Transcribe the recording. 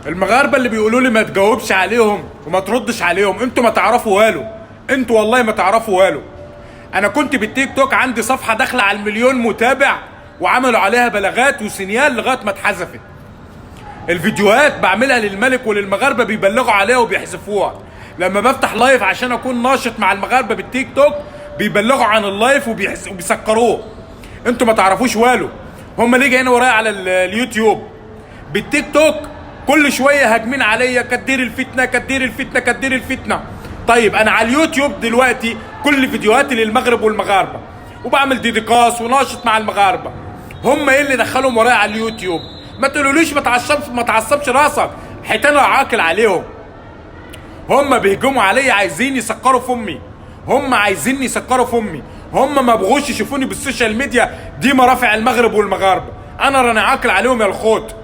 المغاربه اللي بيقولوا لي ما تجاوبش عليهم وما تردش عليهم، انتوا ما تعرفوا والو، انتوا والله ما تعرفوا والو. انا كنت بالتيك توك عندي صفحه داخله على المليون متابع، وعملوا عليها بلاغات وسينيال لغايه ما اتحذفت. الفيديوهات بعملها للملك وللمغاربه بيبلغوا عليها وبيحذفوها. لما بفتح لايف عشان اكون ناشط مع المغاربه بالتيك توك بيبلغوا عن اللايف وبيسكروه. انتوا ما تعرفوش والو. هم اللي جايين ورايا على اليوتيوب. بالتيك توك كل شويه هاجمين عليا، كدير الفتنه كدير الفتنه كدير الفتنه. طيب انا على اليوتيوب دلوقتي كل فيديوهاتي للمغرب والمغاربه، وبعمل ديديكاس وناشط مع المغاربه. هم ايه اللي دخلهم ورايا على اليوتيوب؟ ما تقولوليش ما تعصبش راسك، حيتان عاقل عليهم. هم بيهجموا عليا عايزين يسكروا في امي، هم عايزين يسكروا في امي. هم ما بغوش يشوفوني بالسوشيال ميديا دي مرافع المغرب والمغاربه. انا راني عاقل عليهم يا الخوت.